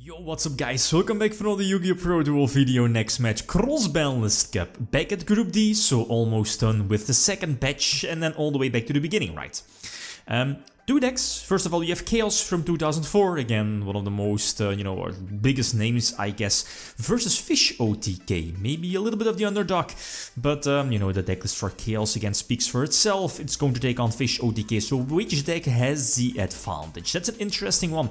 Yo, what's up guys, welcome back for another Yu-Gi-Oh! Pro Duel video. Next match, Cross-Banlist Cup. Back at Group D, so almost done with the second batch and then all the way back to the beginning, right? Two decks. First of all, you have Chaos from 2004, again, one of the most, biggest names, I guess, versus FISH OTK. Maybe a little bit of the underdog, but, the deck list for Chaos again speaks for itself. It's going to take on FISH OTK, so which deck has the advantage? That's an interesting one.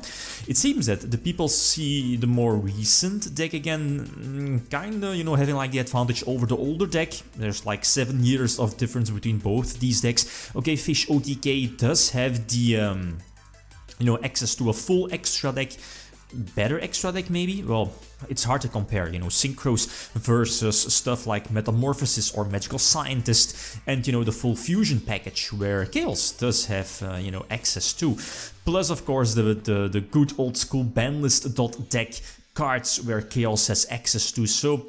It seems that the people see the more recent deck again, kinda, having like the advantage over the older deck. There's like 7 years of difference between both these decks. Okay, FISH OTK does have the access to a full extra deck, better extra deck maybe. Well, it's hard to compare, Synchros versus stuff like Metamorphosis or Magical Scientist, and the full fusion package where Chaos does have access to. Plus, of course, the good old school Banlist.dek cards where Chaos has access to. So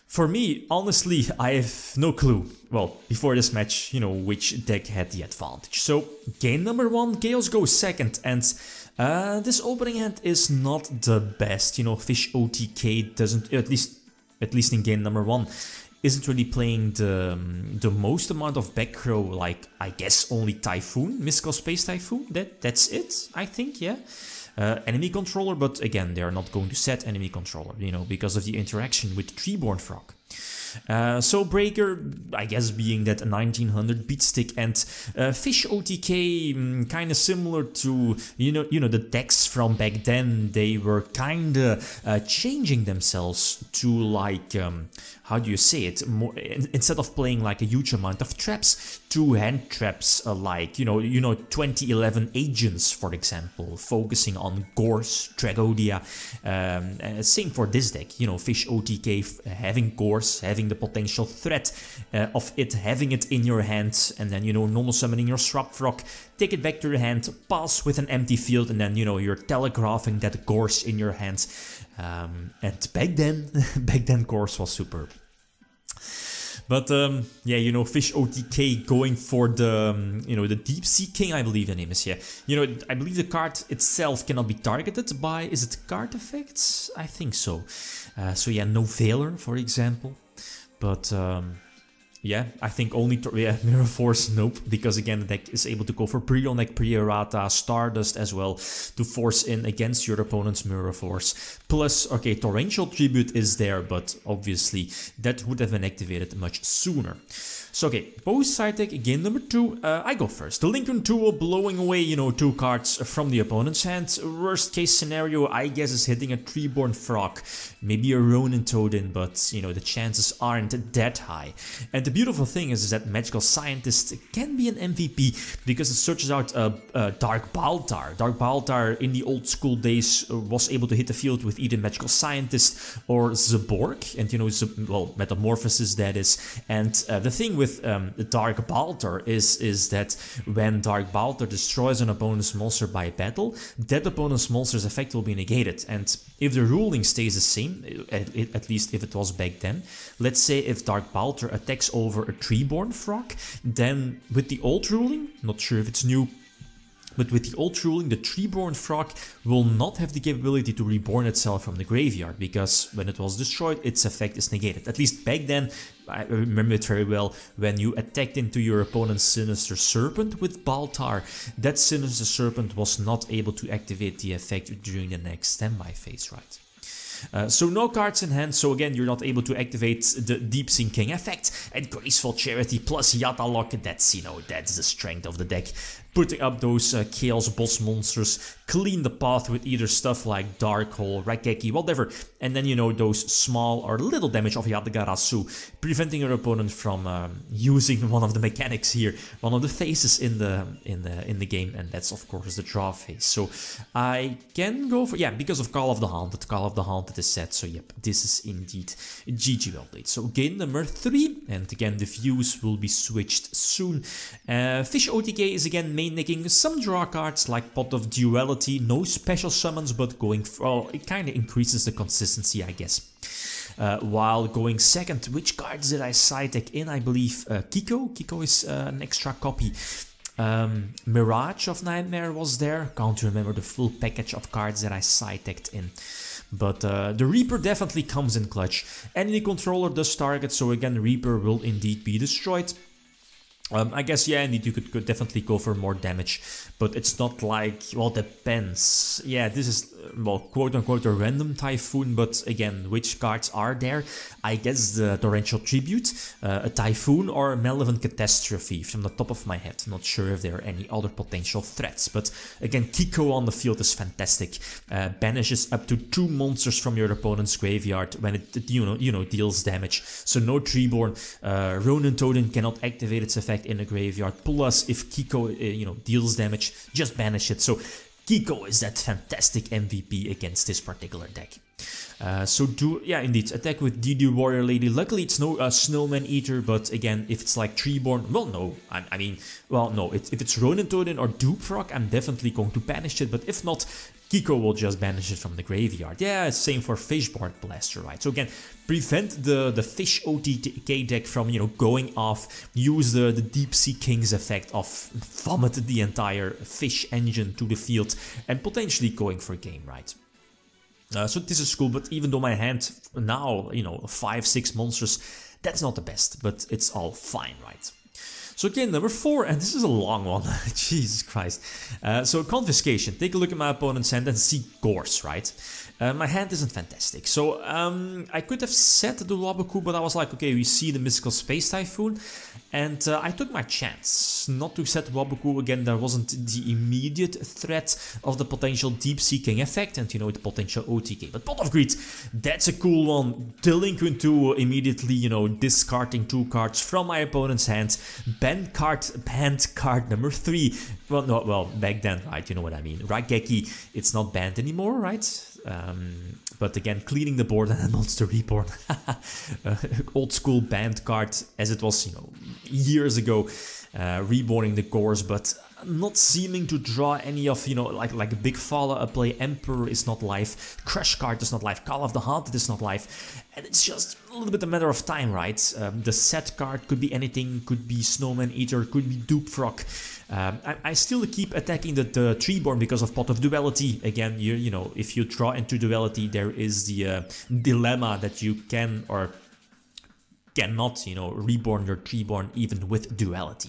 for me, honestly, I have no clue. Well, before this match, which deck had the advantage. So, game number 1, Chaos goes second, and this opening hand is not the best. FISH OTK doesn't, at least in game number 1, isn't really playing the most amount of back row, like, I guess only Typhoon, Mystical Space Typhoon, that's it, I think, yeah. Enemy controller, but again, they are not going to set enemy controller, because of the interaction with Treeborn Frog. So Breaker, I guess being that a 1900 beat stick, and FISH OTK, kind of similar to, the decks from back then. They were kind of changing themselves to like, how do you say it, more, instead of playing like a huge amount of traps, to hand traps like, 2011 Agents, for example, focusing on Gorse, Tragodia. Same for this deck, FISH OTK having Gorse, having the potential threat of it having it in your hand, and then, normal summoning your Swap Frog, take it back to your hand, pass with an empty field, and then, you're telegraphing that Gorse in your hand. And back then Gorse was superb. But FISH OTK going for the the Deep Sea King, I believe the name is, yeah. I believe the card itself cannot be targeted by, is it card effects? I think so. So yeah, no Veiler, for example. But yeah, I think only Mirror Force, nope, because again the deck is able to go for Pre-Onek, Pre-Errata, Stardust as well to force in against your opponent's Mirror Force. Plus, okay, Torrential Tribute is there, but obviously that would have been activated much sooner. So okay, both side deck, game number 2, I go first. The Lincoln Tool blowing away, 2 cards from the opponent's hand. Worst case scenario, I guess, is hitting a Treeborn Frog, maybe a Ronin Toadin, but the chances aren't that high. And the beautiful thing is that Magical Scientist can be an MVP because it searches out Dark Baltar. Dark Baltar in the old school days was able to hit the field with either Magical Scientist or Zaborg, and well, Metamorphosis that is. And the thing with Dark Baltar is that when Dark Baltar destroys an opponent's monster by battle, that opponent's monster's effect will be negated. And if the ruling stays the same, at least if it was back then, let's say if Dark Baltar attacks over a Treeborn Frog, then with the old ruling, not sure if it's new, but with the old ruling, the Treeborn Frog will not have the capability to reborn itself from the graveyard, because when it was destroyed, its effect is negated. At least back then, I remember it very well, when you attacked into your opponent's Sinister Serpent with Baltar, that Sinister Serpent was not able to activate the effect during the next standby phase, right? So no cards in hand, so again you're not able to activate the Deep Sea King effect, and Graceful Charity plus Yata Lock, that's that's the strength of the deck. Putting up those Chaos boss monsters, clean the path with either stuff like Dark Hole, Raigeki, whatever, and then those small or little damage of Yatagarasu, preventing your opponent from using one of the mechanics here, one of the phases in the game, and that's of course the draw phase. So I can go for, yeah, because of Call of the Haunted is set, so yep, this is indeed GG well played. So game number 3, and again the views will be switched soon. FISH OTK is again making some draw cards like Pot of Duality, no special summons, but going for, well, it kind of increases the consistency, I guess. While going second, which cards did I side deck in? I believe Kiko. Kiko is an extra copy. Mirage of Nightmare was there. Can't remember the full package of cards that I side-decked in. But the Reaper definitely comes in clutch. Enemy controller does target, so again Reaper will indeed be destroyed. I guess, yeah, indeed, you could definitely go for more damage, but it's not like, well, depends. Yeah, this is, well, quote-unquote a random Typhoon, but again, which cards are there? I guess the Torrential Tribute, a Typhoon, or Malevolent Catastrophe, from the top of my head. Not sure if there are any other potential threats, but again, Kiko on the field is fantastic. Banishes up to 2 monsters from your opponent's graveyard when it deals damage. So no Treeborn. Ronin Totem cannot activate its effect in the graveyard, plus if Kiko deals damage, just banish it. So Kiko is that fantastic MVP against this particular deck. Indeed, attack with DD Warrior Lady. Luckily it's no Snowman Eater, but again, if it's like Treeborn, well no, if it's Ronin Totem or Dupe Frog, I'm definitely going to banish it, but if not, Kiko will just banish it from the graveyard. Yeah, same for Fish Blaster, right? So again, prevent the Fish OTK deck from, going off, use the Deep Sea King's effect of vomit the entire Fish engine to the field, and potentially going for game, right? So this is cool, but even though my hand now, 5-6 monsters, that's not the best, but it's all fine, right? So again, number 4, and this is a long one, Jesus Christ. So Confiscation, take a look at my opponent's hand and see Gorse, right? My hand isn't fantastic, so I could have set the Waboku, but I was like, okay, we see the Mystical Space Typhoon, and I took my chance not to set Waboku. Again, there wasn't the immediate threat of the potential Deep Sea King effect and, the potential OTK. But Pot of Greed, that's a cool one. Delinquent 2, immediately, discarding 2 cards from my opponent's hand. Banned card number 3. Well, back then, right, you know what I mean. Raigeki, it's not banned anymore, right? But again, cleaning the board and Monster Reborn. Old school banned card as it was, years ago. Reborning the cores, but not seeming to draw any of, like a big follow-up play. Emperor is not live, Crush card is not live, Call of the Haunted is not live, and it's just a little bit a matter of time, right? The set card could be anything, could be Snowman Eater, could be Dupe Frog. I still keep attacking the Treeborn because of Pot of Duality. Again, if you draw into Duality, there is the dilemma that you can or cannot, reborn your Treeborn even with Duality.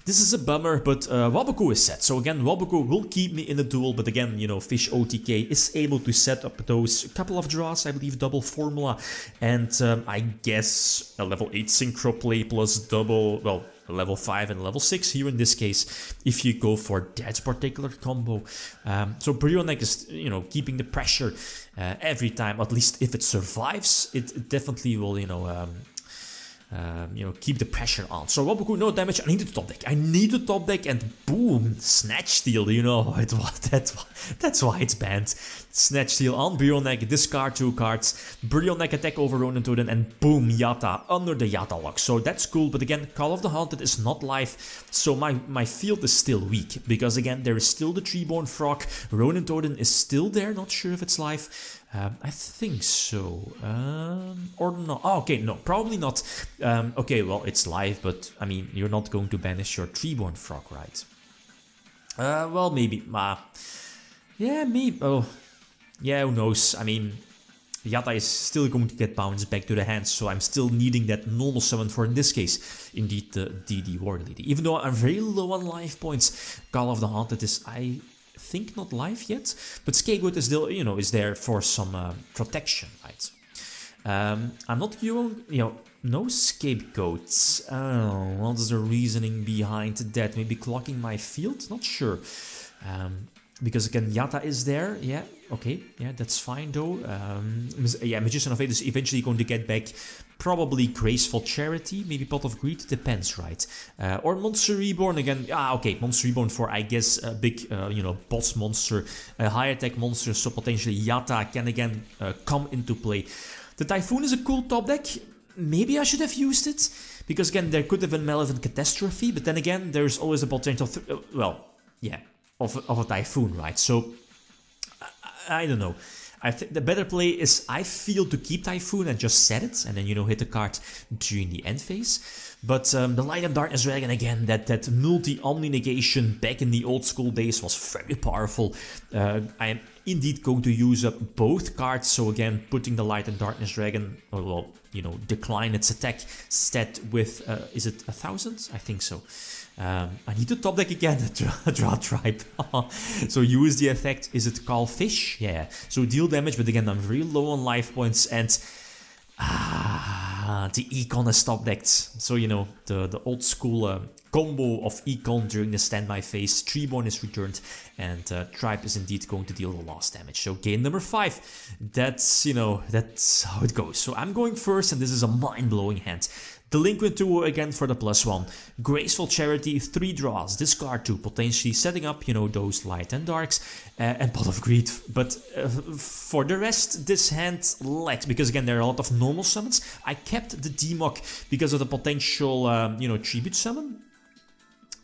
This is a bummer, but Waboku is set. So again, Waboku will keep me in the duel, but again, Fish OTK is able to set up those couple of draws, I believe double formula, and I guess a level 8 synchro play plus double, well, level 5 and level 6 here in this case, if you go for that particular combo. So Brionek is, keeping the pressure every time, at least if it survives, it definitely will, keep the pressure on. So Waboku, no damage. I need the top deck. And boom, Snatch Steal. That's why it's banned. Snatch Steal on Brionek, discard 2 cards. Brionek attack over Ronin Totem, and boom, Yata under the Yata lock. So that's cool. But again, Call of the Haunted is not live, so my field is still weak because again, there is still the Treeborn Frog. Ronin Totem is still there. Not sure if it's live. I think so, or not. Oh, okay, no, probably not. Okay, well, it's live, but I mean, you're not going to banish your Treeborn Frog, right? Well, maybe. Yeah, maybe. Oh, yeah, who knows? I mean, Yata is still going to get bounced back to the hand, so I'm still needing that normal summon for, in this case, indeed the DD Warrior Lady. Even though I'm very low on life points, Call of the Haunted is, I think, not live yet, but Scapegoat is still, is there for some protection, right? I'm not no Scapegoats. Oh, what's the reasoning behind that? Maybe clocking my field? Not sure. Because again, Yata is there. Yeah, okay. Yeah, that's fine though. Yeah, Magician of Fate is eventually going to get back. Probably Graceful Charity, maybe Pot of Greed, depends, right? Or Monster Reborn again. Okay, Monster Reborn for, I guess, a big, boss monster, a high attack monster, so potentially Yata can again come into play. The Typhoon is a cool top deck. Maybe I should have used it, because again, there could have been Malevolent Catastrophe, but then again, there's always the potential, of a Typhoon, right? So, I don't know. I think the better play is, I feel, to keep Typhoon and just set it, and then, you know, hit the card during the end phase. But the Light and Darkness Dragon, again, that multi-omni negation back in the old school days was very powerful. I am indeed going to use up both cards, so again, putting the Light and Darkness Dragon, well, you know, decline its attack stat with, is it 1000? I think so. I need to top deck again, draw tribe. So use the effect, is it called Fish? Yeah, so deal damage, but again, I'm very low on life points, and the Econ is top decked. So, you know, the old school combo of Econ during the standby phase, Treeborn is returned, and Tribe is indeed going to deal the last damage. So game number 5, that's, you know, that's how it goes. So I'm going first, and this is a mind-blowing hand. Delinquent Duo again for the +1. Graceful Charity, 3 draws, discard 2, potentially setting up, you know, those light and darks, and Pot of Greed. But for the rest, this hand lags, because again, there are a lot of normal summons. I kept the Demok because of the potential, you know, tribute summon.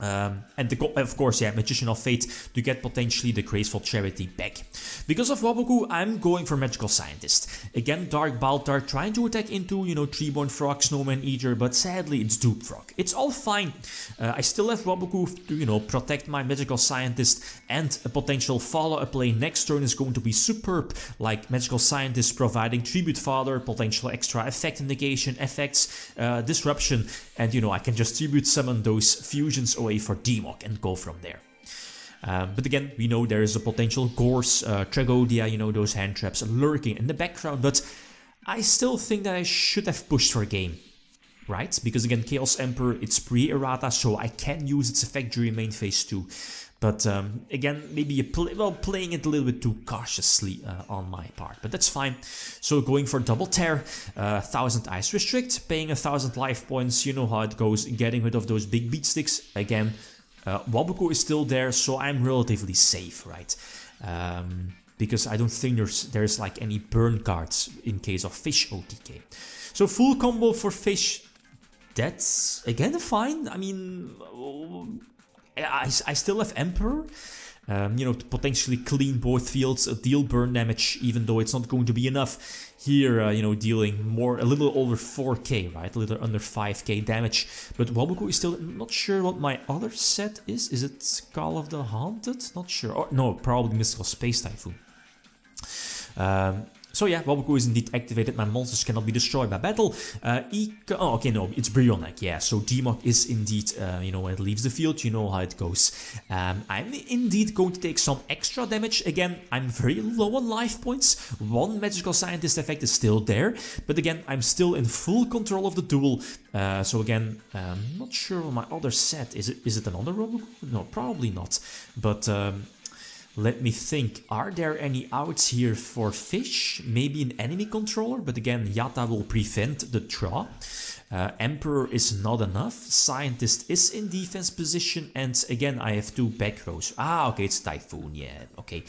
And of course, yeah, Magician of Fate to get potentially the Graceful Charity back. Because of Waboku, I'm going for Magical Scientist. Again, Dark Baltar trying to attack into, you know, Treeborn Frog, Snowman Eater, but sadly it's Dupe Frog. It's all fine. I still have Waboku to, you know, protect my Magical Scientist, and a potential follow-up play next turn is going to be superb, like Magical Scientist providing Tribute Father, potential extra effect negation, effects, disruption, and, you know, I can just Tribute summon those fusions away for Demok and go from there. But again, we know there is a potential Gorse, Tragodia, you know, those hand traps lurking in the background, but I still think that I should have pushed for a game, right? Because again, Chaos Emperor, it's pre-errata, so I can use its effect during main phase 2. But again, maybe playing it a little bit too cautiously on my part, but that's fine. So going for double tear, 1000 ice restrict, paying 1000 life points, you know how it goes, getting rid of those big beat sticks. Again, Waboku is still there, so I'm relatively safe, right? Because I don't think there's like any burn cards in case of Fish OTK. So full combo for Fish, that's again fine. I mean, I still have Emperor, you know, to potentially clean both fields, deal burn damage, even though it's not going to be enough. Here, you know, dealing a little over 4k, right? A little under 5k damage. But Waboku is still not sure what my other set is. Is it Call of the Haunted? Not sure. Or, no, probably Mystical Space Typhoon. So yeah, Waboku is indeed activated. My monsters cannot be destroyed by battle. Oh, okay, no, it's Brionek. Yeah, so Demok is indeed, you know, when it leaves the field, you know how it goes. I'm indeed going to take some extra damage. Again, I'm very low on life points. One Magical Scientist effect is still there. But again, I'm still in full control of the duel. So again, not sure what my other set is. Is it another Waboku? No, probably not. But let me think, are there any outs here for Fish? Maybe an enemy controller, but again, Yata will prevent the draw. Emperor is not enough. Scientist is in defense position, and again, I have 2 back rows. Ah, okay, it's Typhoon, yeah, okay.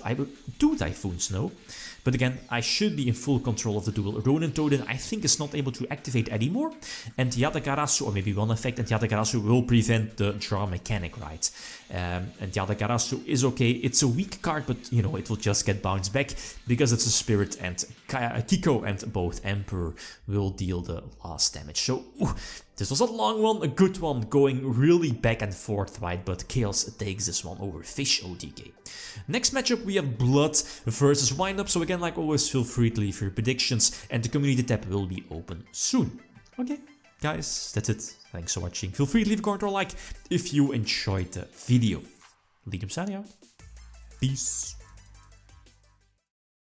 I will 2 Typhoons, no? But again, I should be in full control of the duel. Ronin Toden, I think, is not able to activate anymore. And Yatagarasu, or maybe one effect, and Yatagarasu will prevent the draw mechanic, right? And Yatagarasu is okay. It's a weak card, but, you know, it will just get bounced back because it's a Spirit, and Kiko and both Emperor will deal the last damage. So, this was a long one, a good one, going really back and forth, right? But Chaos takes this one over Fish OTK. Next matchup, we have Blood versus Windup. So again, like always, feel free to leave your predictions, and the community tab will be open soon. Okay, guys, that's it. Thanks for watching. Feel free to leave a comment or like if you enjoyed the video. Lead signing out. Peace.